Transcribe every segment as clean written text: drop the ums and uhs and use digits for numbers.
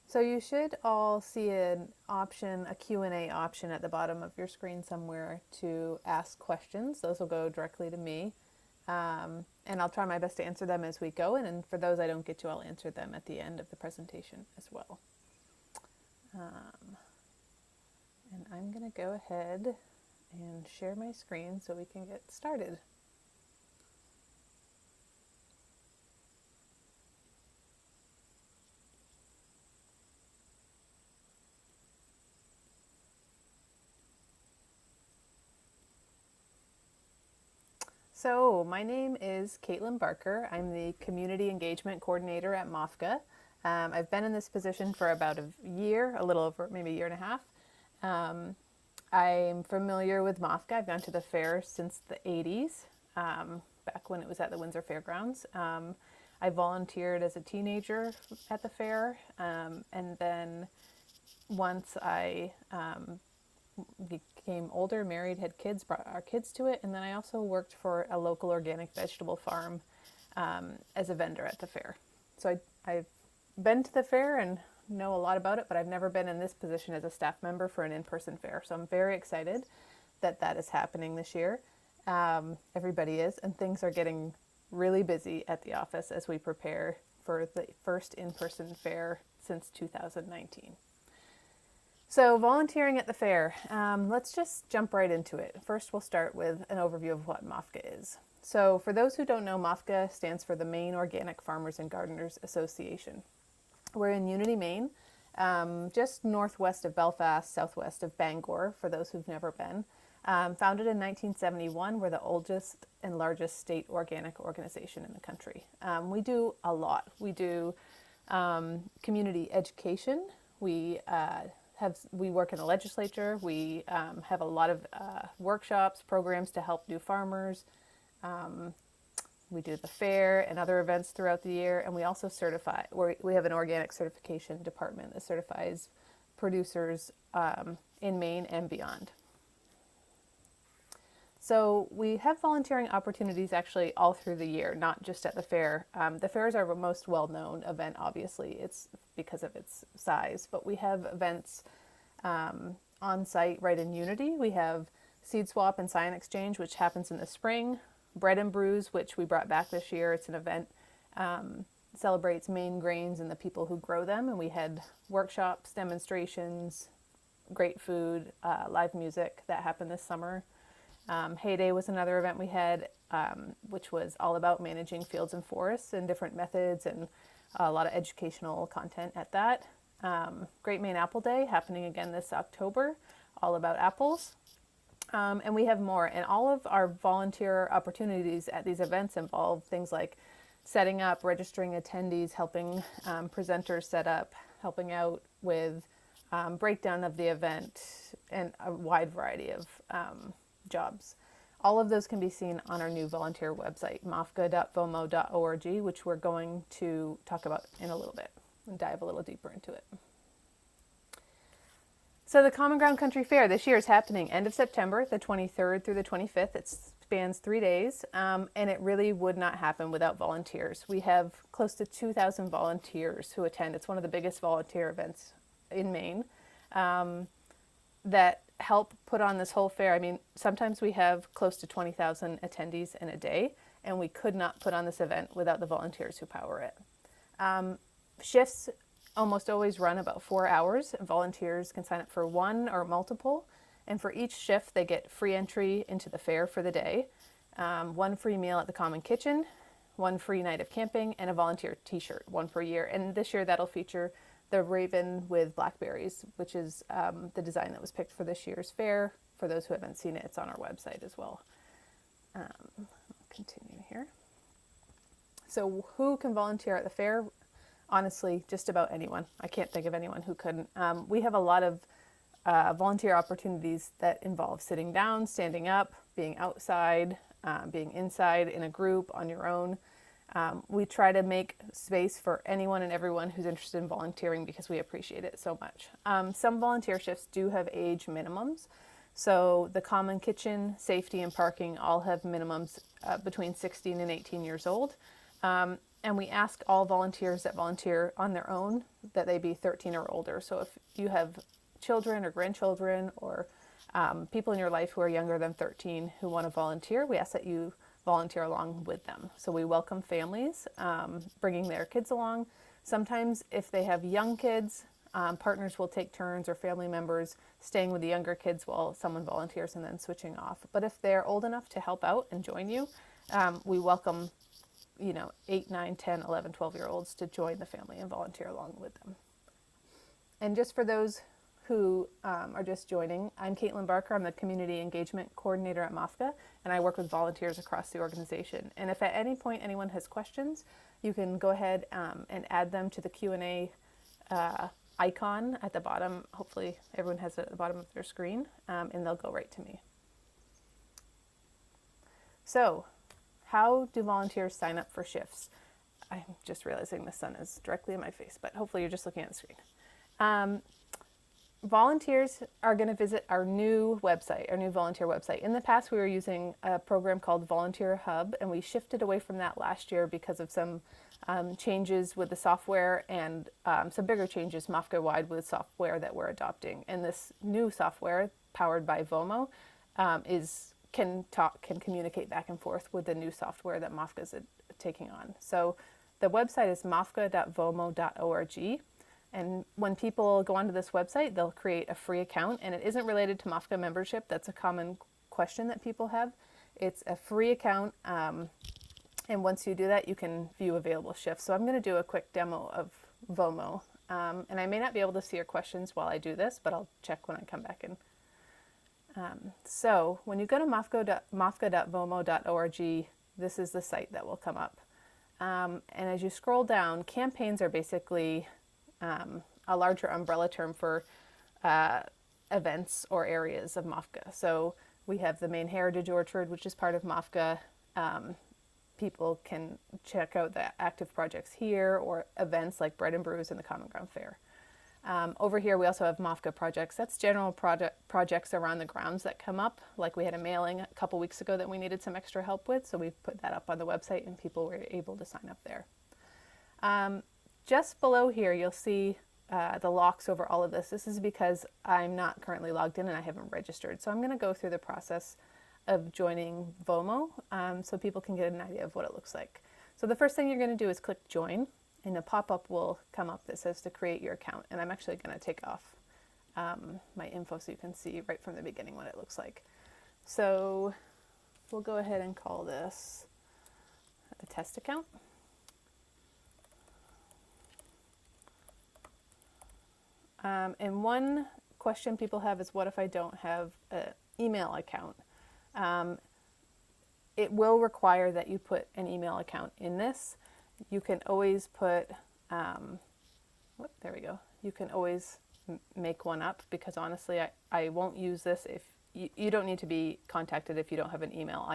So you should all see an option, a Q&A option at the bottom of your screen somewhere to ask questions. Those will go directly to me. And I'll try my best to answer them as we go. And for those I don't get to, I'll answer them at the end of the presentation as well. And I'm going to go ahead and share my screen so we can get started. So my name is Caitlin Barker. I'm the Community Engagement Coordinator at MOFGA. I've been in this position for about a year, a little over maybe a year and a half. I'm familiar with MOFGA. I've gone to the fair since the 80s, back when it was at the Windsor Fairgrounds. I volunteered as a teenager at the fair, and then once I became older, married, had kids, brought our kids to it, and then I also worked for a local organic vegetable farm as a vendor at the fair. So I've been to the fair and know a lot about it, but I've never been in this position as a staff member for an in-person fair. So I'm very excited that that is happening this year. Everybody is, and things are getting really busy at the office as we prepare for the first in-person fair since 2019. So volunteering at the fair, let's just jump right into it. First, we'll start with an overview of what MOFGA is. So for those who don't know, MOFGA stands for the Maine Organic Farmers and Gardeners Association. We're in Unity, Maine, just northwest of Belfast, southwest of Bangor, for those who've never been. Founded in 1971, we're the oldest and largest state organic organization in the country. We do a lot. We do community education. We work in the legislature. We have a lot of workshops, programs to help new farmers. We do the fair and other events throughout the year, and we also certify. We have an organic certification department that certifies producers in Maine and beyond. So we have volunteering opportunities actually all through the year, not just at the fair. The fair is our most well-known event, obviously. It's because of its size, but we have events on site right in Unity. We have Seed Swap and Sign Exchange, which happens in the spring. Bread and Brews, which we brought back this year. It's an event, celebrates Maine grains and the people who grow them. And we had workshops, demonstrations, great food, live music that happened this summer. Heyday was another event we had, which was all about managing fields and forests and different methods, and a lot of educational content at that. Great Maine Apple Day happening again this October, all about apples. And we have more. And all of our volunteer opportunities at these events involve things like setting up, registering attendees, helping presenters set up, helping out with breakdown of the event, and a wide variety of jobs. All of those can be seen on our new volunteer website, mofga.vomo.org, which we're going to talk about in a little bit and dive a little deeper into it. So the Common Ground Country Fair this year is happening end of September, the 23rd through the 25th. It spans 3 days, and it really would not happen without volunteers. We have close to 2,000 volunteers who attend. It's one of the biggest volunteer events in Maine that help put on this whole fair. I mean, sometimes we have close to 20,000 attendees in a day, and we could not put on this event without the volunteers who power it. Shifts almost always run about 4 hours. Volunteers can sign up for one or multiple, and for each shift they get free entry into the fair for the day, one free meal at the Common Kitchen, one free night of camping, and a volunteer t-shirt, one per year. And this year that'll feature the raven with blackberries, which is the design that was picked for this year's fair. For those who haven't seen it, it's on our website as well. I'll continue here. So who can volunteer at the fair? Honestly, just about anyone. I can't think of anyone who couldn't. We have a lot of volunteer opportunities that involve sitting down, standing up, being outside, being inside in a group, on your own. We try to make space for anyone and everyone who's interested in volunteering because we appreciate it so much. Some volunteer shifts do have age minimums. So the Common Kitchen, safety, and parking all have minimums between 16 and 18 years old. And we ask all volunteers that volunteer on their own that they be 13 or older. So if you have children or grandchildren or people in your life who are younger than 13 who want to volunteer, we ask that you volunteer along with them. So we welcome families bringing their kids along. Sometimes if they have young kids, partners will take turns, or family members staying with the younger kids while someone volunteers and then switching off. But if they're old enough to help out and join you, we welcome 8, 9, 10, 11, 12-year-olds to join the family and volunteer along with them. And just for those who are just joining, I'm Caitlin Barker. I'm the Community Engagement Coordinator at MOFGA, and I work with volunteers across the organization. And if at any point anyone has questions, you can go ahead and add them to the Q&A icon at the bottom. Hopefully everyone has it at the bottom of their screen, and they'll go right to me. So, how do volunteers sign up for shifts? I'm just realizing the sun is directly in my face, but hopefully you're just looking at the screen. Volunteers are going to visit our new website, our new volunteer website. In the past, we were using a program called Volunteer Hub, and we shifted away from that last year because of some changes with the software and some bigger changes MOFGA-wide with software that we're adopting. And this new software, powered by VOMO, can communicate back and forth with the new software that MOFGA is taking on. So the website is mofga.vomo.org. And when people go onto this website, they'll create a free account, and it isn't related to MOFGA membership. That's a common question that people have. It's a free account, and once you do that, you can view available shifts. So I'm going to do a quick demo of VOMO, and I may not be able to see your questions while I do this, but I'll check when I come back in. So when you go to mofga.vomo.org, this is the site that will come up. And as you scroll down, campaigns are basically a larger umbrella term for events or areas of MOFGA. So we have the main heritage orchard, which is part of MOFGA. People can check out the active projects here, or events like Bread and Brews and the Common Ground Fair. Over here we also have MOFGA projects. That's general projects around the grounds that come up. Like we had a mailing a couple weeks ago that we needed some extra help with, so we put that up on the website and people were able to sign up there. Just below here, you'll see the locks over all of this. This is because I'm not currently logged in and I haven't registered. So I'm going to go through the process of joining VOMO so people can get an idea of what it looks like. So the first thing you're going to do is click join, and a pop-up will come up that says to create your account. And I'm actually going to take off my info so you can see right from the beginning what it looks like. So we'll go ahead and call this a test account. And one question people have is, what if I don't have an email account? It will require that you put an email account in this. You can always put, there we go. You can always make one up, because honestly, I won't use this if you don't need to be contacted if you don't have an email.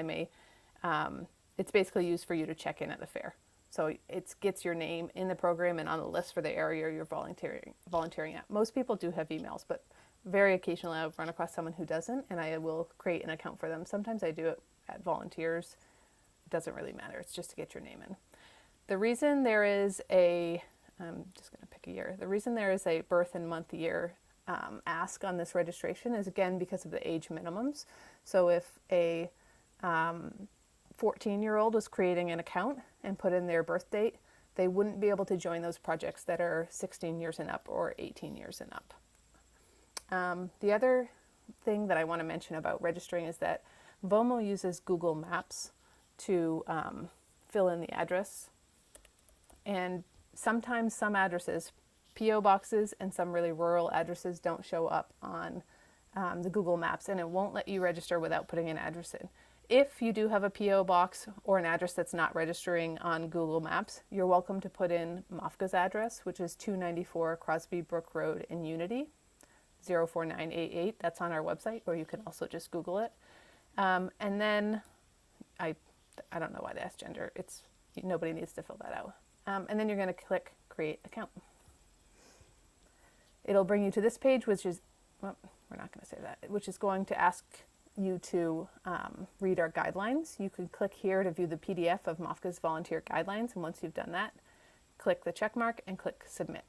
It's basically used for you to check in at the fair. So it gets your name in the program and on the list for the area you're volunteering at. Most people do have emails, but very occasionally I'll run across someone who doesn't, and I will create an account for them. Sometimes I do it at volunteers. It doesn't really matter. It's just to get your name in. The reason there is I'm just going to pick a year. The reason there is a birth and month year ask on this registration is, again, because of the age minimums. So if a 14-year-old was creating an account and put in their birth date, they wouldn't be able to join those projects that are 16 years and up or 18 years and up. The other thing that I want to mention about registering is that VOMO uses Google Maps to fill in the address. And sometimes some addresses, P.O. boxes and some really rural addresses, don't show up on the Google Maps, and it won't let you register without putting an address in. If you do have a P.O. box or an address that's not registering on Google Maps, you're welcome to put in MOFGA's address, which is 294 Crosby Brook Road in Unity, 04988. That's on our website, or you can also just Google it. And then, I don't know why they asked gender. Nobody needs to fill that out. And then you're going to click Create Account. It'll bring you to this page, which is, well, we're not going to say that, which is going to ask you to read our guidelines, you can click here to view the PDF of MOFGA's volunteer guidelines. And once you've done that, click the check mark and click submit.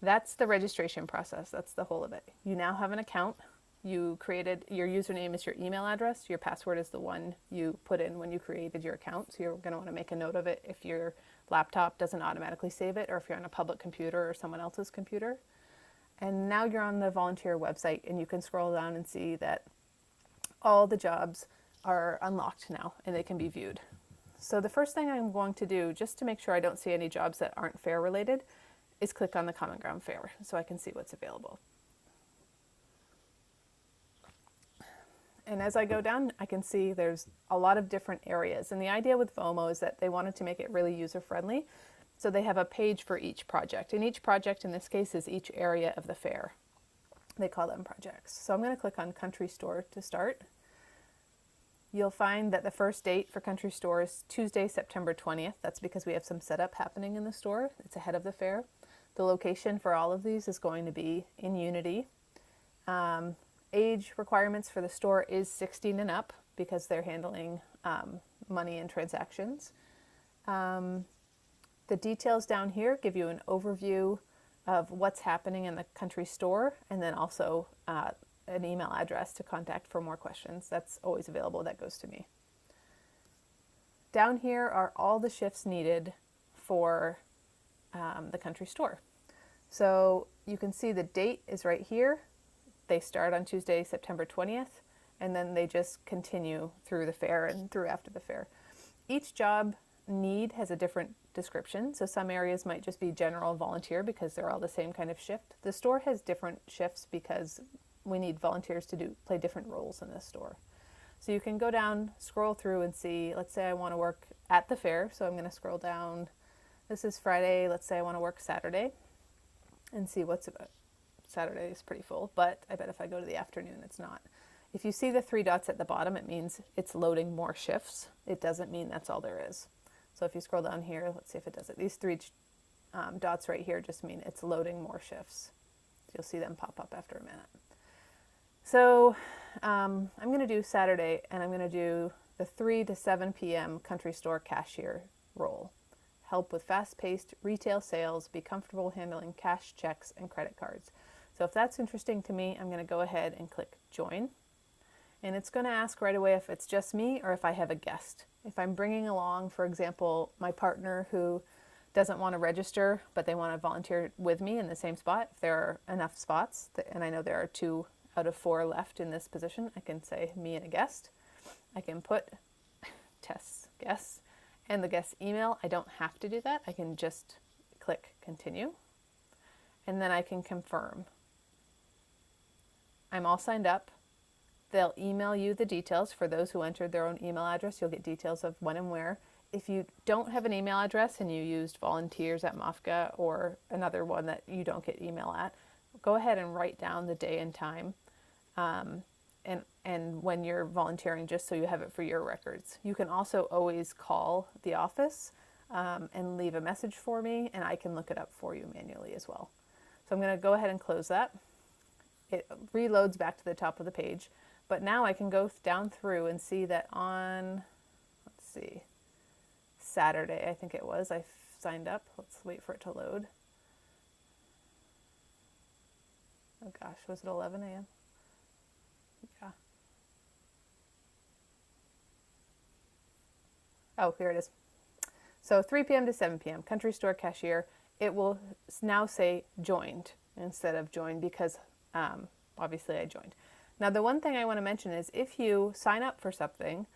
That's the registration process. That's the whole of it. You now have an account. You created, your username is your email address. Your password is the one you put in when you created your account. So you're going to want to make a note of it if your laptop doesn't automatically save it, or if you're on a public computer or someone else's computer. And now you're on the volunteer website, and you can scroll down and see that all the jobs are unlocked now and they can be viewed. So the first thing I'm going to do, just to make sure I don't see any jobs that aren't fair related, is click on the Common Ground Fair so I can see what's available. And as I go down, I can see there's a lot of different areas. And the idea with VOMO is that they wanted to make it really user-friendly. So they have a page for each project. And each project in this case is each area of the fair. They call them projects. So I'm going to click on Country Store to start. You'll find that the first date for Country Store is Tuesday, September 20th. That's because we have some setup happening in the store. It's ahead of the fair. The location for all of these is going to be in Unity. Age requirements for the store is 16 and up because they're handling money and transactions. The details down here give you an overview of what's happening in the Country Store, and then also an email address to contact for more questions. That's always available. That goes to me. Down here are all the shifts needed for the Country Store. So you can see the date is right here. They start on Tuesday, September 20th, and then they just continue through the fair and through after the fair. Each job need has a different description. So some areas might just be general volunteer because they're all the same kind of shift. The store has different shifts because we need volunteers to play different roles in this store. So you can go down, scroll through and see, let's say I want to work at the fair. So I'm going to scroll down. This is Friday. Let's say I want to work Saturday and see what's about. Saturday is pretty full, but I bet if I go to the afternoon, it's not. If you see the 3 dots at the bottom, it means it's loading more shifts. It doesn't mean that's all there is. So if you scroll down here, let's see if it does it. These 3 dots right here just mean it's loading more shifts. You'll see them pop up after a minute. So I'm going to do Saturday, and I'm going to do the 3 to 7 p.m. Country Store cashier role. Help with fast-paced retail sales, be comfortable handling cash, checks, and credit cards. So if that's interesting to me, I'm going to go ahead and click Join. And it's going to ask right away if it's just me or if I have a guest. If I'm bringing along, for example, my partner who doesn't want to register, but they want to volunteer with me in the same spot, if there are enough spots, and I know there are 2 out of 4 left in this position, I can say me and a guest. I can put Tess guest and the guest email. I don't have to do that. I can just click Continue. And then I can confirm. I'm all signed up. They'll email you the details. For those who entered their own email address, you'll get details of when and where. If you don't have an email address and you used volunteers at MOFGA or another one that you don't get email at, go ahead and write down the day and time and when you're volunteering, just so you have it for your records. You can also always call the office and leave a message for me, and I can look it up for you manually as well. So I'm going to go ahead and close that. It reloads back to the top of the page, but now I can go down through and see that on, let's see, Saturday, I think it was, I signed up. Let's wait for it to load. Oh gosh, was it 11 a.m.? Yeah. Oh, here it is. So 3 p.m. to 7 p.m., Country Store cashier. It will now say joined instead of joined because obviously I joined. Now the one thing I want to mention is if you sign up for something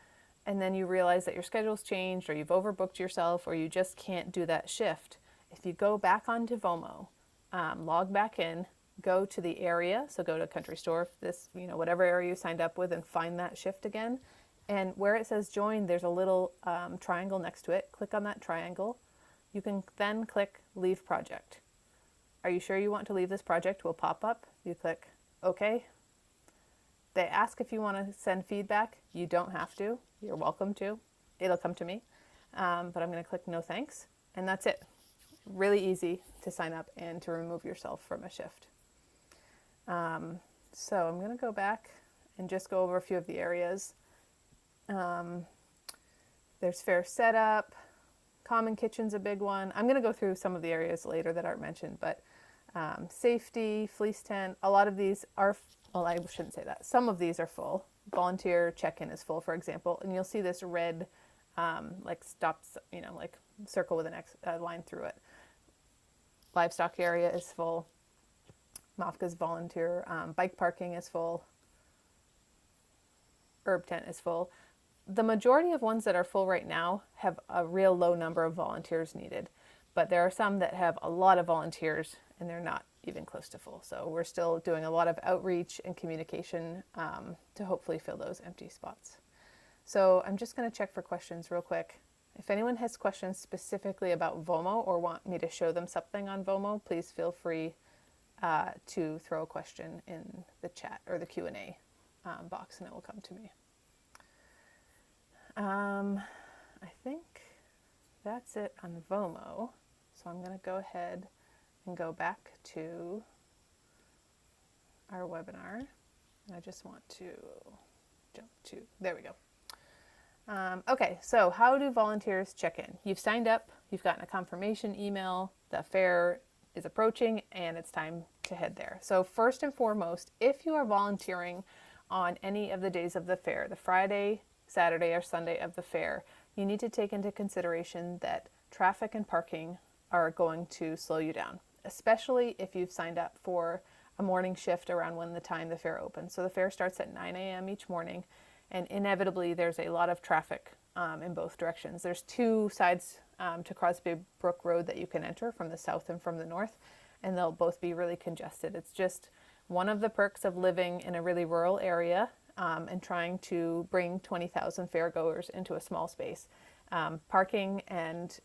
and then you realize that your schedule's changed or you've overbooked yourself or you just can't do that shift, if you go back onto VOMO, log back in, go to the area, so go to Country Store, this, whatever area you signed up with, and find that shift again. And where it says join, there's a little triangle next to it. Click on that triangle. You can then click Leave Project. Are you sure you want to leave this project? Will pop up. You click OK. They ask if you want to send feedback. You don't have to. You're welcome to. It'll come to me. But I'm going to click No Thanks. And that's it. Really easy to sign up and to remove yourself from a shift. So I'm going to go back and just go over a few of the areas. There's fair setup, common kitchen's a big one. I'm going to go through some of the areas later that aren't mentioned, but safety, fleece tent, a lot of these are, well, I shouldn't say that. Some of these are full. Volunteer check-in is full, for example, and you'll see this red, like stops, like circle with an X line through it. Livestock area is full. MOFGA's volunteer. Bike parking is full. Herb tent is full. The majority of ones that are full right now have a real low number of volunteers needed, but there are some that have a lot of volunteers and they're not even close to full. So we're still doing a lot of outreach and communication to hopefully fill those empty spots. So I'm just going to check for questions real quick. If anyone has questions specifically about VOMO or want me to show them something on VOMO, please feel free to throw a question in the chat or the Q&A box and it will come to me. I think that's it on VOMO. So I'm going to go ahead and go back to our webinar. I just want to jump to, there we go. Okay, so how do volunteers check in? You've signed up, you've gotten a confirmation email, the fair is approaching, and it's time to head there. So first and foremost, if you are volunteering on any of the days of the fair, the Friday, Saturday, or Sunday of the fair, you need to take into consideration that traffic and parking are going to slow you down, especially if you've signed up for a morning shift around when the time the fair opens. So the fair starts at 9 a.m. each morning, and inevitably there's a lot of traffic in both directions. There's two sides to Crosby Brook Road that you can enter, from the south and from the north, and they'll both be really congested. It's just one of the perks of living in a really rural area and trying to bring 20,000 fairgoers into a small space. Parking and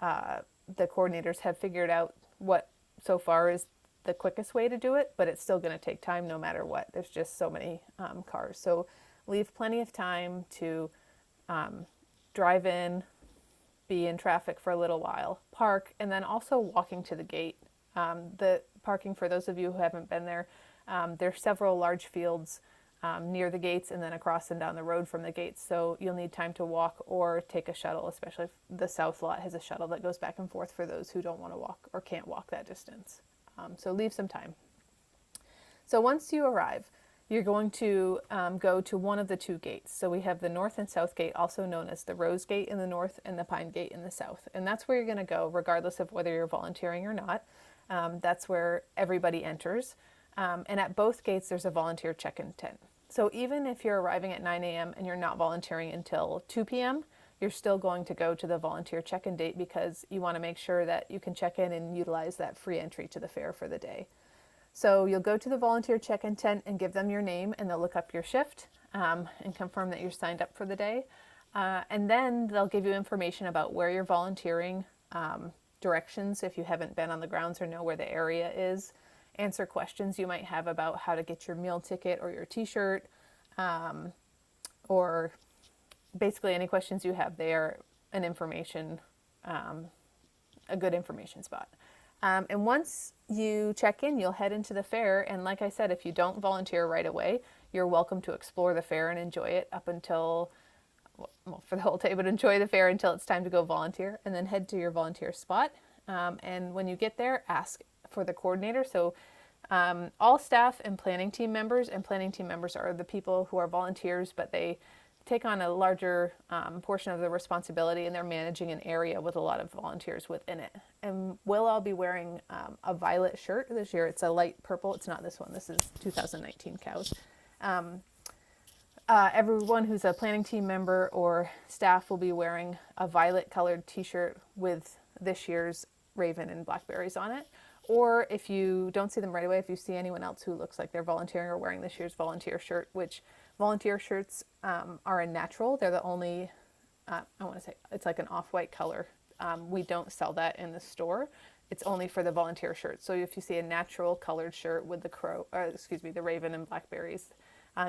the coordinators have figured out what so far is the quickest way to do it, but it's still going to take time no matter what. There's just so many cars. So leave plenty of time to drive in, be in traffic for a little while, park, and then also walking to the gate. The parking, for those of you who haven't been there, there's several large fields near the gates and then across and down the road from the gates. So you'll need time to walk or take a shuttle, especially if the south lot has a shuttle that goes back and forth for those who don't want to walk or can't walk that distance. So leave some time. So once you arrive, you're going to go to one of the two gates. So we have the north and south gate, also known as the Rose Gate in the north and the Pine Gate in the south. And that's where you're going to go regardless of whether you're volunteering or not. That's where everybody enters. And at both gates, there's a volunteer check-in tent. So even if you're arriving at 9 a.m. and you're not volunteering until 2 p.m., you're still going to go to the volunteer check-in date because you want to make sure that you can check in and utilize that free entry to the fair for the day. So you'll go to the volunteer check-in tent and give them your name, and they'll look up your shift and confirm that you're signed up for the day. And then they'll give you information about where you're volunteering, directions if you haven't been on the grounds or know where the area is, answer questions you might have about how to get your meal ticket or your t-shirt, or basically any questions you have there, a good information spot. And once you check in, you'll head into the fair. And like I said, if you don't volunteer right away, you're welcome to explore the fair and enjoy it up until, well, for the whole day, but enjoy the fair until it's time to go volunteer, and then head to your volunteer spot. And when you get there, ask for the coordinator. So all staff and planning team members are the people who are volunteers, but they take on a larger portion of the responsibility, and they're managing an area with a lot of volunteers within it. And we'll all be wearing a violet shirt this year. It's a light purple. It's not this one. This is 2019 cows. Everyone who's a planning team member or staff will be wearing a violet colored t-shirt with this year's raven and blackberries on it. Or if you don't see them right away, if you see anyone else who looks like they're volunteering or wearing this year's volunteer shirt, which volunteer shirts are a natural. They're the only, I want to say, it's like an off-white color. We don't sell that in the store. It's only for the volunteer shirt. So if you see a natural colored shirt with the raven and blackberries,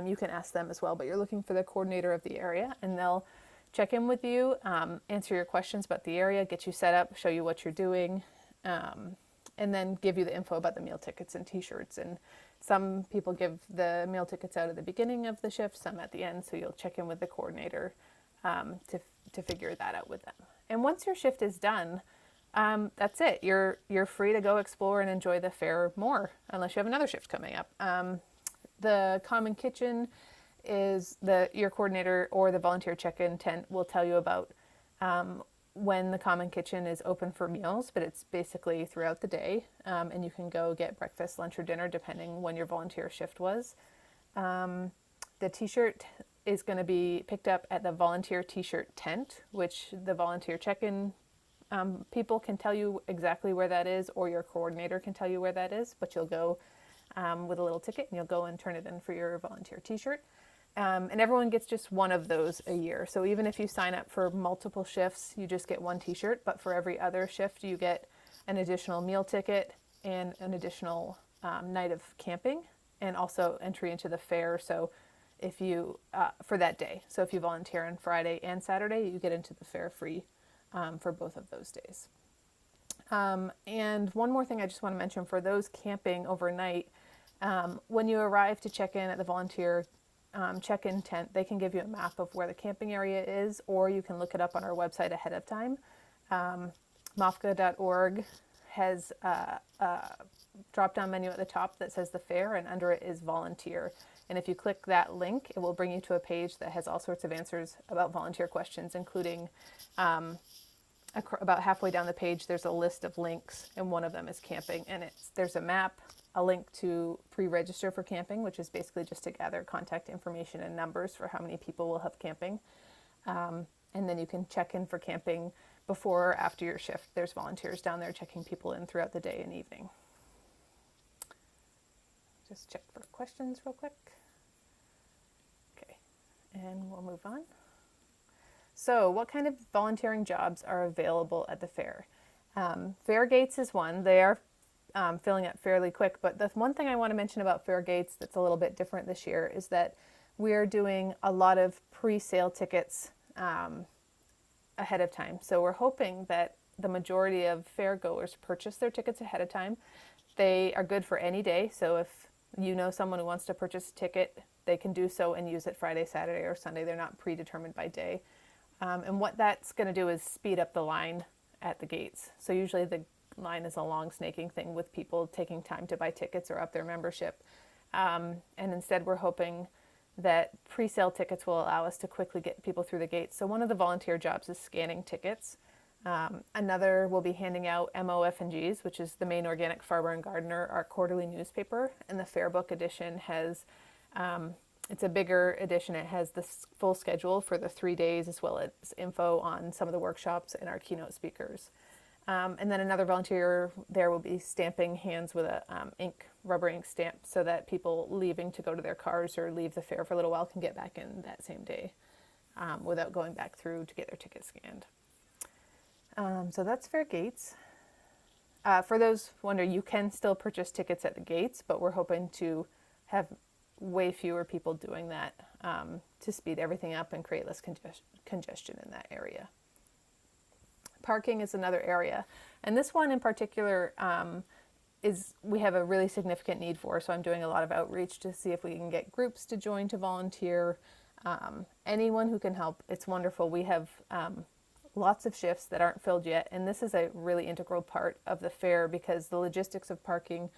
you can ask them as well. But you're looking for the coordinator of the area, and they'll check in with you, answer your questions about the area, get you set up, show you what you're doing, and then give you the info about the meal tickets and t-shirts. And some people give the meal tickets out at the beginning of the shift, some at the end, so you'll check in with the coordinator to figure that out with them. And once your shift is done, that's it. You're free to go explore and enjoy the fair more, unless you have another shift coming up. The common kitchen is your coordinator or the volunteer check-in tent will tell you about when the common kitchen is open for meals, but it's basically throughout the day, and you can go get breakfast, lunch, or dinner depending when your volunteer shift was. The t-shirt is going to be picked up at the volunteer t-shirt tent, which the volunteer check-in people can tell you exactly where that is, or your coordinator can tell you where that is, but you'll go with a little ticket and you'll go and turn it in for your volunteer t-shirt. And everyone gets just one of those a year. So even if you sign up for multiple shifts, you just get one t-shirt, but for every other shift, you get an additional meal ticket and an additional night of camping, and also entry into the fair. So if you, for that day, so if you volunteer on Friday and Saturday, you get into the fair free for both of those days. And one more thing I just want to mention for those camping overnight, when you arrive to check in at the volunteer check-in tent, they can give you a map of where the camping area is, or you can look it up on our website ahead of time. MOFGA.org has a drop-down menu at the top that says the fair, and under it is volunteer. And if you click that link, it will bring you to a page that has all sorts of answers about volunteer questions, including about halfway down the page, there's a list of links, and one of them is camping. And there's a map, a link to pre-register for camping, which is basically just to gather contact information and numbers for how many people will have camping. And then you can check in for camping before or after your shift. There's volunteers down there checking people in throughout the day and evening. Just check for questions real quick. Okay, and we'll move on. So what kind of volunteering jobs are available at the fair? Fair gates is one. They are filling up fairly quick, but the one thing I want to mention about fair gates that's a little bit different this year is that we are doing a lot of pre-sale tickets ahead of time. So we're hoping that the majority of fair goers purchase their tickets ahead of time. They are good for any day. So if you know someone who wants to purchase a ticket, they can do so and use it Friday, Saturday, or Sunday. They're not predetermined by day. And what that's going to do is speed up the line at the gates. So usually the line is a long snaking thing with people taking time to buy tickets or up their membership. And instead we're hoping that pre-sale tickets will allow us to quickly get people through the gates. So one of the volunteer jobs is scanning tickets. Another will be handing out MOFGs, which is the Maine Organic Farmer and Gardener, our quarterly newspaper. And the Fair Book edition has it's a bigger edition. It has the full schedule for the 3 days, as well as info on some of the workshops and our keynote speakers. And then another volunteer there will be stamping hands with a rubber ink stamp, so that people leaving to go to their cars or leave the fair for a little while can get back in that same day without going back through to get their ticket scanned. So that's fair gates. For those wondering, you can still purchase tickets at the gates, but we're hoping to have way fewer people doing that to speed everything up and create less congestion in that area. Parking is another area, and this one in particular we have a really significant need for, so I'm doing a lot of outreach to see if we can get groups to join to volunteer. Anyone who can help, it's wonderful. We have lots of shifts that aren't filled yet, and this is a really integral part of the fair, because the logistics of parking,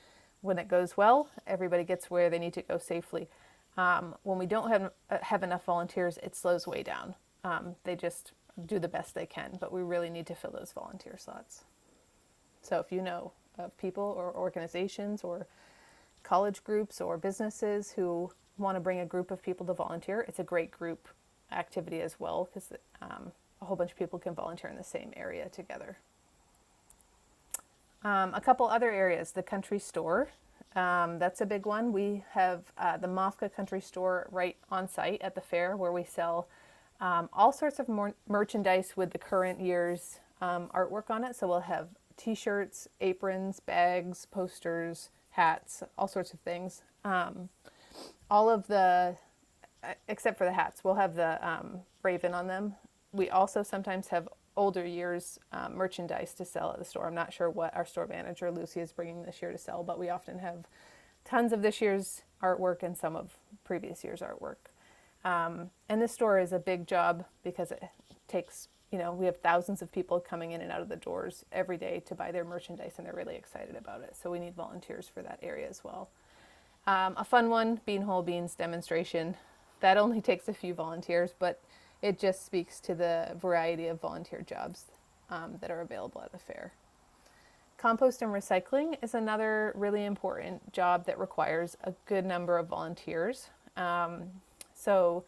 when it goes well, everybody gets where they need to go safely. When we don't have enough volunteers, it slows way down. They just do the best they can, but we really need to fill those volunteer slots. So if you know of people or organizations or college groups or businesses who want to bring a group of people to volunteer, it's a great group activity as well, because a whole bunch of people can volunteer in the same area together. A couple other areas, the country store, that's a big one. We have the MOFGA country store right on site at the fair, where we sell all sorts of merchandise with the current year's artwork on it. So we'll have t-shirts, aprons, bags, posters, hats, all sorts of things. All of the, except for the hats, we'll have the raven on them. We also sometimes have older years merchandise to sell at the store. I'm not sure what our store manager, Lucy, is bringing this year to sell, but we often have tons of this year's artwork and some of previous year's artwork. And this store is a big job because it takes, we have thousands of people coming in and out of the doors every day to buy their merchandise, and they're really excited about it. So we need volunteers for that area as well. A fun one, Bean Whole Beans demonstration. That only takes a few volunteers, but it just speaks to the variety of volunteer jobs that are available at the fair. Compost and recycling is another really important job that requires a good number of volunteers. So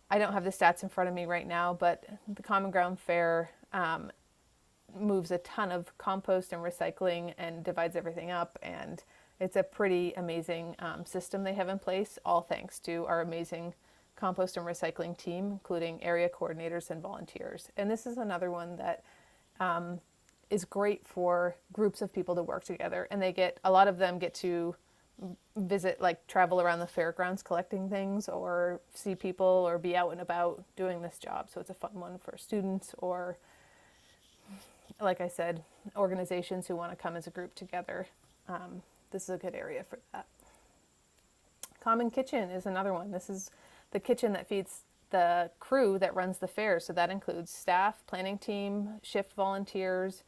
I don't have the stats in front of me right now, but the Common Ground Fair moves a ton of compost and recycling and divides everything up, and it's a pretty amazing system they have in place, all thanks to our amazing compost and recycling team, including area coordinators and volunteers. And this is another one that is great for groups of people to work together, and a lot of them get to visit, like travel around the fairgrounds collecting things, or see people, or be out and about doing this job. So it's a fun one for students, or like I said, organizations who want to come as a group together. This is a good area for that. Common Kitchen is another one. This is the kitchen that feeds the crew that runs the fair. So that includes staff, planning team, shift volunteers.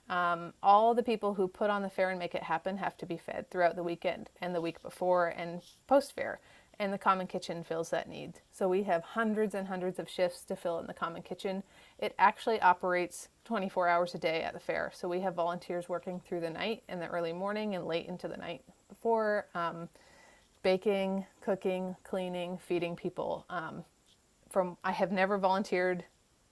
All the people who put on the fair and make it happen have to be fed throughout the weekend and the week before and post-fair. And the Common Kitchen fills that need. So we have hundreds and hundreds of shifts to fill in the Common Kitchen. It actually operates 24 hours a day at the fair. So we have volunteers working through the night, in the early morning and late into the night before, baking, cooking, cleaning, feeding people. I have never volunteered.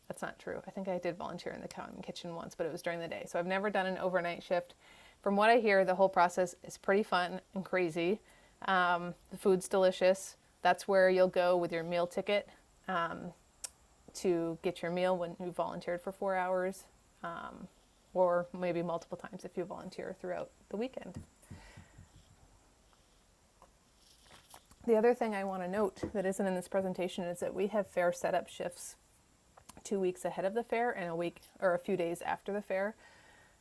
That's not true. I think I did volunteer in the Common Kitchen once, but it was during the day. So I've never done an overnight shift. From what I hear, the whole process is pretty fun and crazy. The food's delicious. That's where you'll go with your meal ticket to get your meal when you volunteered for 4 hours, or maybe multiple times if you volunteer throughout the weekend. The other thing I want to note that isn't in this presentation is that we have fair setup shifts 2 weeks ahead of the fair and a week or a few days after the fair.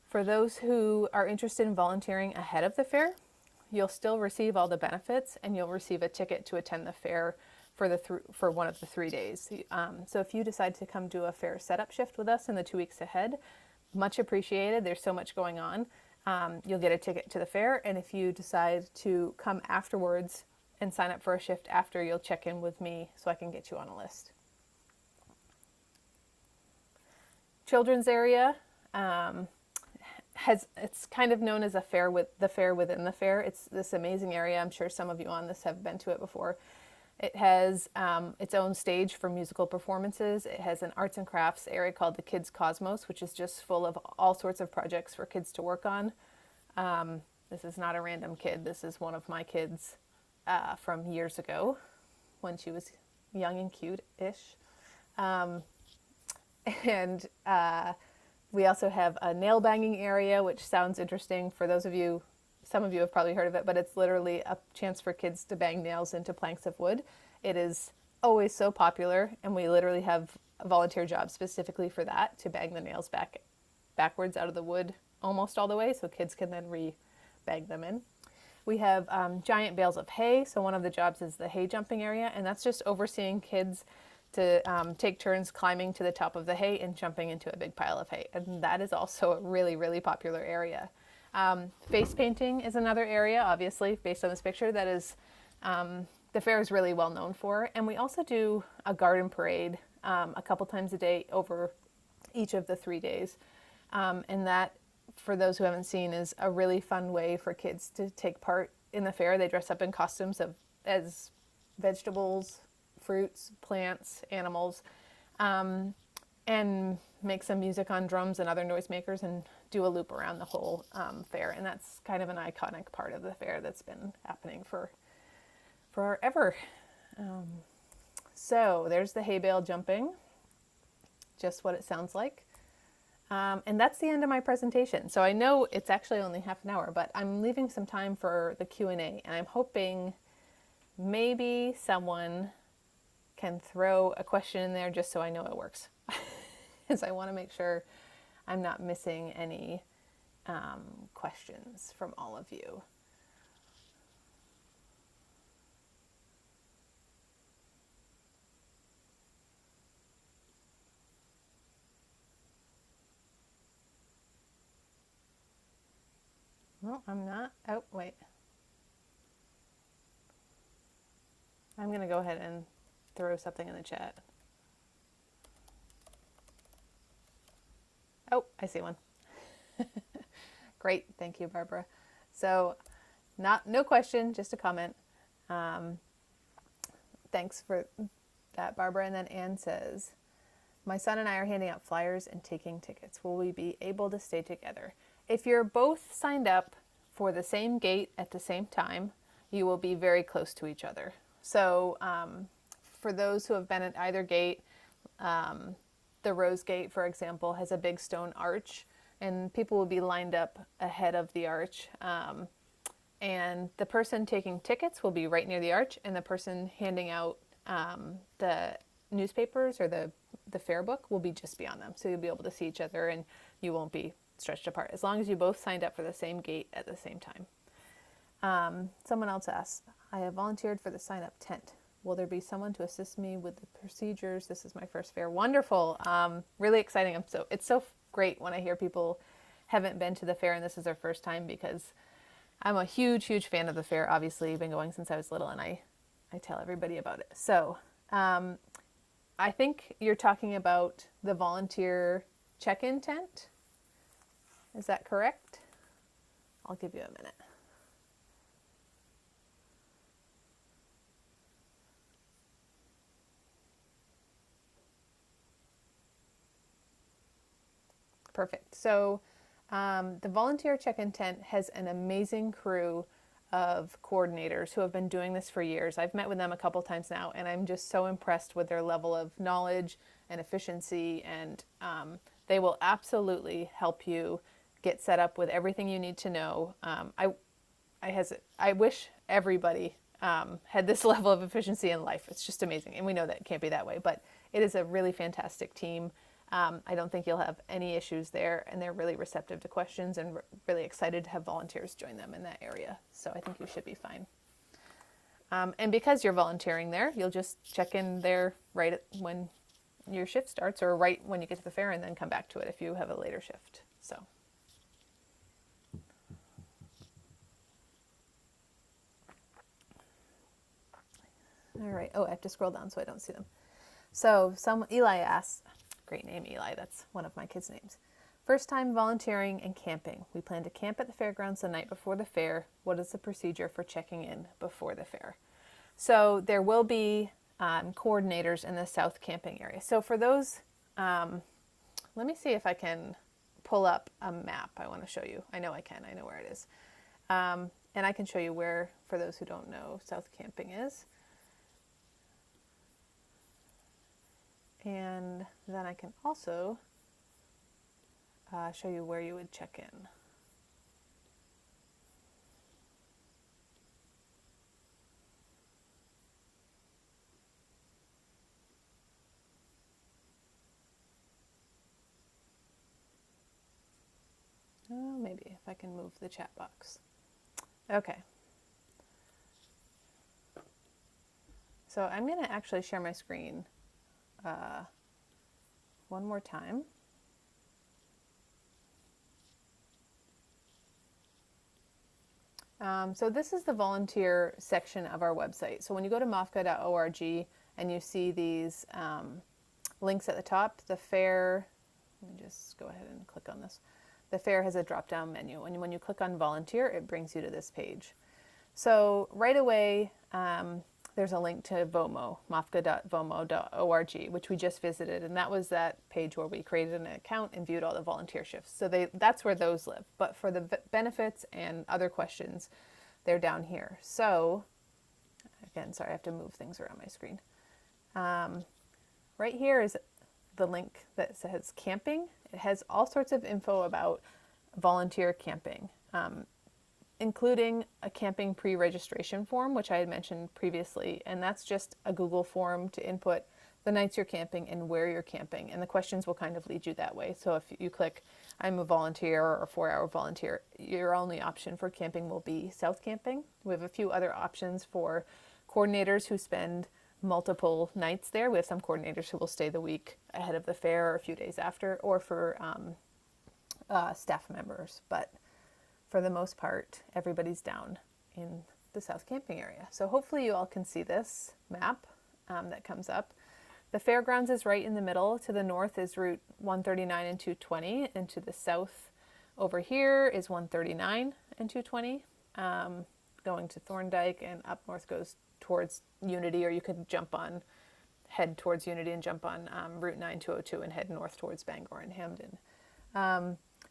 For those who are interested in volunteering ahead of the fair, you'll still receive all the benefits, and you'll receive a ticket to attend the fair for one of the 3 days. So if you decide to come do a fair setup shift with us in the 2 weeks ahead, much appreciated. There's so much going on. You'll get a ticket to the fair, and if you decide to come afterwards and sign up for a shift after, you'll check in with me so I can get you on a list. Children's area it's kind of known as the fair within the fair. It's this amazing area. I'm sure some of you on this have been to it before. It has its own stage for musical performances. It has an arts and crafts area called the Kids Cosmos, which is just full of all sorts of projects for kids to work on. This is not a random kid. This is one of my kids from years ago when she was young and cute-ish. And we also have a nail banging area, which sounds interesting for those of you. Some of you have probably heard of it, but it's literally a chance for kids to bang nails into planks of wood. It is always so popular, and we literally have a volunteer job specifically for that, to bang the nails backwards out of the wood almost all the way, so kids can then re-bang them in. We have giant bales of hay, so one of the jobs is the hay jumping area, and that's just overseeing kids to take turns climbing to the top of the hay and jumping into a big pile of hay. And that is also a really, really popular area. Face painting is another area, obviously, based on this picture, that is the fair is really well known for. And we also do a garden parade a couple times a day over each of the 3 days. And that, for those who haven't seen, is a really fun way for kids to take part in the fair. They dress up in costumes as vegetables, fruits, plants, animals, and make some music on drums and other noisemakers and do a loop around the whole fair. And that's kind of an iconic part of the fair that's been happening for forever. So there's the hay bale jumping, just what it sounds like. And that's the end of my presentation. So I know it's actually only half an hour, but I'm leaving some time for the Q&A, and I'm hoping maybe someone can throw a question in there just so I know it works. is I want to make sure I'm not missing any questions from all of you. No, I'm not. Oh, wait. I'm going to go ahead and throw something in the chat. Oh, I see one. Great. Thank you, Barbara. So no question, just a comment. Thanks for that, Barbara. And then Anne says, my son and I are handing out flyers and taking tickets. Will we be able to stay together? If you're both signed up for the same gate at the same time, you will be very close to each other. So for those who have been at either gate, the Rose Gate, for example, has a big stone arch, and people will be lined up ahead of the arch. And the person taking tickets will be right near the arch, and the person handing out the newspapers or the fair book will be just beyond them. So you'll be able to see each other, and you won't be stretched apart, as long as you both signed up for the same gate at the same time. Someone else asks, I have volunteered for the sign-up tent. Will there be someone to assist me with the procedures? This is my first fair. Wonderful. Really exciting. It's so great when I hear people haven't been to the fair and this is their first time, because I'm a huge, huge fan of the fair. Obviously, I've been going since I was little, and I tell everybody about it. So I think you're talking about the volunteer check-in tent. Is that correct? I'll give you a minute. Perfect. So the volunteer check-in tent has an amazing crew of coordinators who have been doing this for years. I've met with them a couple times now, and I'm just so impressed with their level of knowledge and efficiency, and they will absolutely help you get set up with everything you need to know. I wish everybody had this level of efficiency in life. It's just amazing, and we know that it can't be that way, but it is a really fantastic team. I don't think you'll have any issues there, and they're really receptive to questions and really excited to have volunteers join them in that area. So I think you should be fine. And because you're volunteering there, you'll just check in there when your shift starts, or right when you get to the fair, and then come back to it if you have a later shift. So. All right. Oh, I have to scroll down so I don't see them. So Eli asks, great name, Eli. That's one of my kids' names. First time volunteering and camping. We plan to camp at the fairgrounds the night before the fair. What is the procedure for checking in before the fair? So there will be coordinators in the south camping area. So for those, let me see if I can pull up a map I want to show you. I know I can. I know where it is. And I can show you where, for those who don't know, south camping is. And then I can also show you where you would check in. Oh, maybe if I can move the chat box. Okay. So I'm going to actually share my screen one more time. So this is the volunteer section of our website. So when you go to mofga.org and you see these links at the top, the fair, let me just go ahead and click on this. The fair has a drop-down menu, and when you click on volunteer, it brings you to this page. So right away, there's a link to VOMO, mofga.vomo.org, which we just visited, and that was that page where we created an account and viewed all the volunteer shifts. So that's where those live. But for the benefits and other questions, they're down here. So, again, sorry, I have to move things around my screen. Right here is the link that says camping. It has all sorts of info about volunteer camping, including a camping pre-registration form, which I had mentioned previously, and that's just a Google form to input the nights you're camping and where you're camping. And the questions will kind of lead you that way. So if you click, I'm a volunteer or a 4-hour volunteer, your only option for camping will be South Camping. We have a few other options for coordinators who spend multiple nights there. We have some coordinators who will stay the week ahead of the fair or a few days after, or for staff members. But for the most part, everybody's down in the South Camping area. So hopefully you all can see this map that comes up. The fairgrounds is right in the middle. To the north is Route 139 and 220, and to the south over here is 139 and 220. Going to Thorndike, and up north goes towards Unity, or you could head towards Unity and jump on Route 9 202 and head north towards Bangor and Hamden.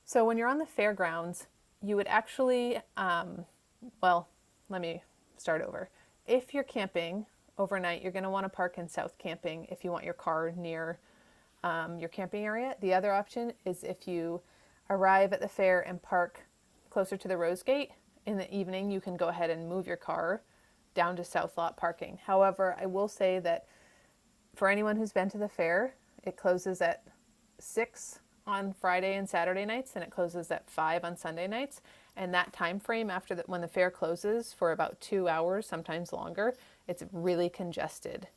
So when you're on the fairgrounds, you would actually, well, let me start over. If you're camping overnight, you're going to want to park in South Camping if you want your car near your camping area. The other option is if you arrive at the fair and park closer to the Rose Gate, in the evening you can go ahead and move your car down to South Lot parking. However, I will say that for anyone who's been to the fair, it closes at 6 on Friday and Saturday nights, and it closes at 5 on Sunday nights. And that time frame after when the fair closes for about 2 hours, sometimes longer, it's really congested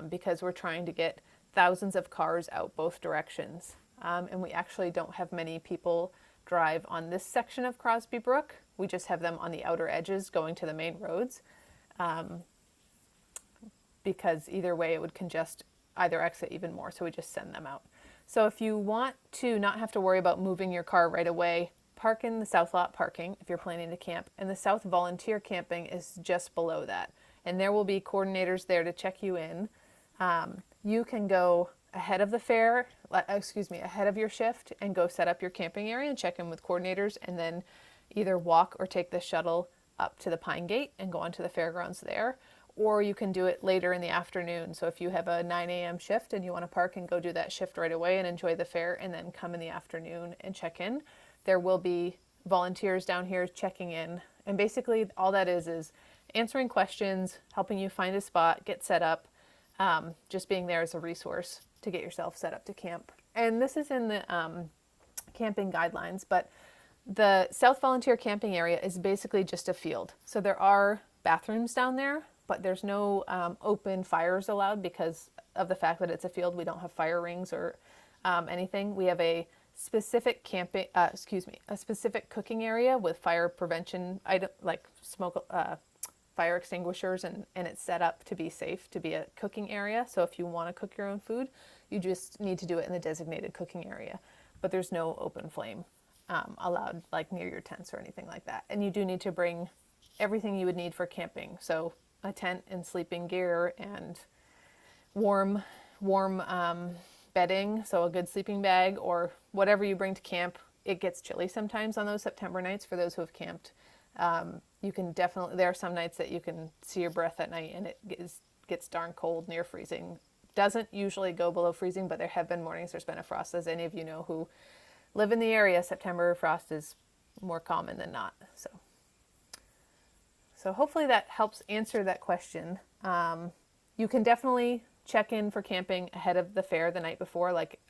because we're trying to get thousands of cars out both directions. And we actually don't have many people drive on this section of Crosby Brook. We just have them on the outer edges going to the main roads because either way it would congest either exit even more, so we just send them out. So if you want to not have to worry about moving your car right away, park in the South Lot parking if you're planning to camp, and the South Volunteer Camping is just below that. And there will be coordinators there to check you in. You can go ahead of the fair, ahead of your shift and go set up your camping area and check in with coordinators, and then either walk or take the shuttle up to the Pine Gate and go onto the fairgrounds there. Or you can do it later in the afternoon. So if you have a 9 a.m. shift and you want to park and go do that shift right away and enjoy the fair and then come in the afternoon and check in, there will be volunteers down here checking in. And basically all that is answering questions, helping you find a spot, get set up, just being there as a resource to get yourself set up to camp. And this is in the camping guidelines, but the South Volunteer Camping area is basically just a field. So there are bathrooms down there, but there's no open fires allowed because of the fact that it's a field. We don't have fire rings or anything. We have a specific a specific cooking area with fire prevention like smoke, fire extinguishers, and it's set up to be safe to be a cooking area. So if you want to cook your own food, you just need to do it in the designated cooking area. But there's no open flame allowed like near your tents or anything like that. And you do need to bring everything you would need for camping. So a tent and sleeping gear and warm bedding, so a good sleeping bag or whatever you bring to camp. It gets chilly sometimes on those September nights for those who have camped. You can definitely, there are some nights that you can see your breath at night and it gets darn cold, near freezing. Doesn't usually go below freezing, but there have been mornings there's been a frost. As any of you know who live in the area, September frost is more common than not. So hopefully that helps answer that question. You can definitely check in for camping ahead of the fair the night before. Like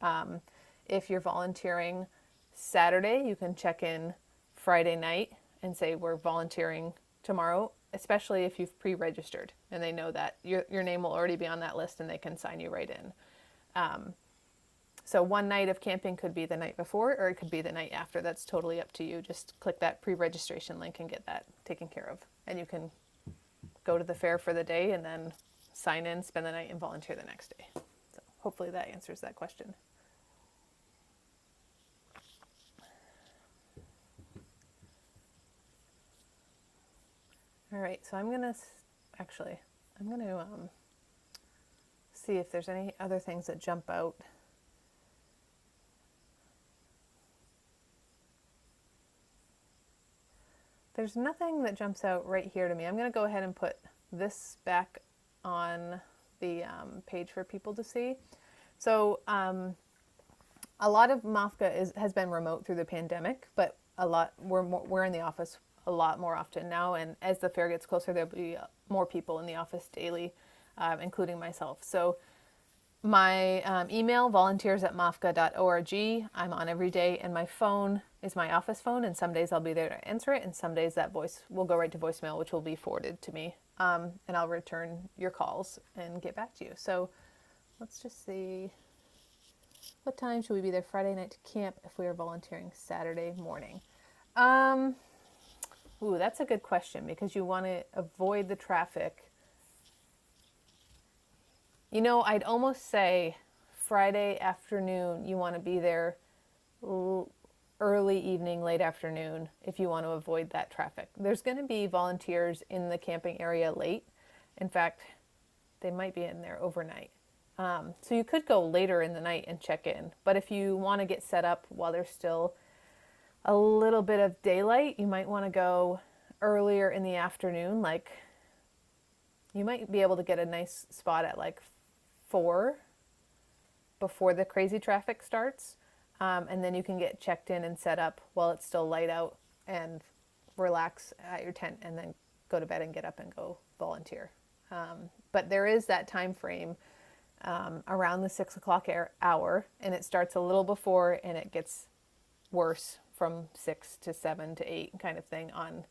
if you're volunteering Saturday, you can check in Friday night and say we're volunteering tomorrow, especially if you've pre-registered and they know that your name will already be on that list and they can sign you right in. So one night of camping could be the night before or it could be the night after. That's totally up to you. Just click that pre-registration link and get that taken care of. And you can go to the fair for the day and then sign in, spend the night, and volunteer the next day. So hopefully that answers that question. All right, so I'm going to see if there's any other things that jump out. There's nothing that jumps out right here to me. I'm going to go ahead and put this back on the page for people to see. So a lot of MOFGA has been remote through the pandemic, but we're in the office a lot more often now. And as the fair gets closer, there'll be more people in the office daily, including myself. So My email, volunteers@mofga.org. I'm on every day, and my phone is my office phone, and some days I'll be there to answer it, and some days that voice will go right to voicemail, which will be forwarded to me. And I'll return your calls and get back to you. So let's just see. What time should we be there Friday night to camp if we are volunteering Saturday morning? Ooh, that's a good question because you want to avoid the traffic. You know, I'd almost say Friday afternoon, you want to be there early evening, late afternoon if you want to avoid that traffic. There's going to be volunteers in the camping area late. In fact, they might be in there overnight. So you could go later in the night and check in. But if you want to get set up while there's still a little bit of daylight, you might want to go earlier in the afternoon. Like, you might be able to get a nice spot at like 4 before the crazy traffic starts. And then you can get checked in and set up while it's still light out and relax at your tent and then go to bed and get up and go volunteer. But there is that time frame around the 6 o'clock hour, and it starts a little before and it gets worse from 6 to 7 to 8 kind of thing on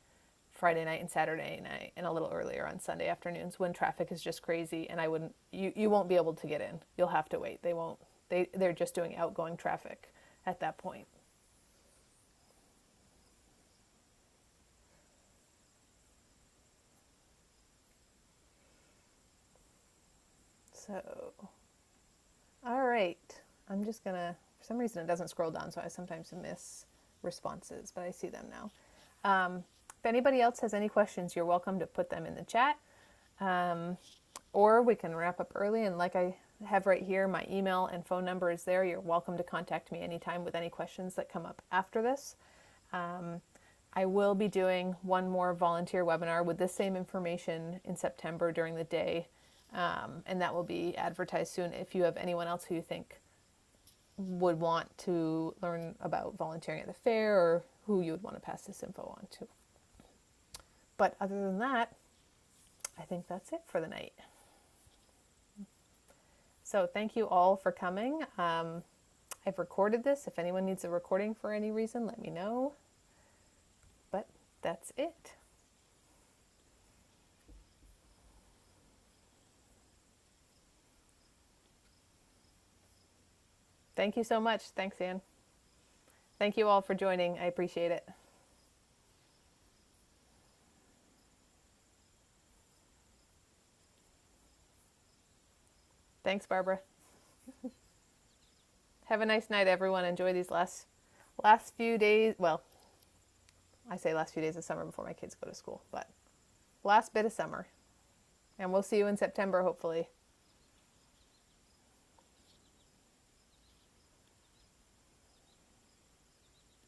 Friday night and Saturday night, and a little earlier on Sunday afternoons when traffic is just crazy, and you won't be able to get in. You'll have to wait. They're just doing outgoing traffic at that point. So, all right. I'm just gonna, for some reason it doesn't scroll down, so I sometimes miss responses, but I see them now. If anybody else has any questions, you're welcome to put them in the chat. Or we can wrap up early, and like I have right here, my email and phone number is there. You're welcome to contact me anytime with any questions that come up after this. I will be doing one more volunteer webinar with this same information in September during the day, and that will be advertised soon if you have anyone else who you think would want to learn about volunteering at the fair or who you would want to pass this info on to. But other than that, I think that's it for the night. So thank you all for coming. I've recorded this. If anyone needs a recording for any reason, let me know. But that's it. Thank you so much. Thanks, Anne. Thank you all for joining. I appreciate it. Thanks, Barbara. Have a nice night, everyone. Enjoy these last few days. Well, I say last few days of summer before my kids go to school, but last bit of summer. And we'll see you in September, hopefully.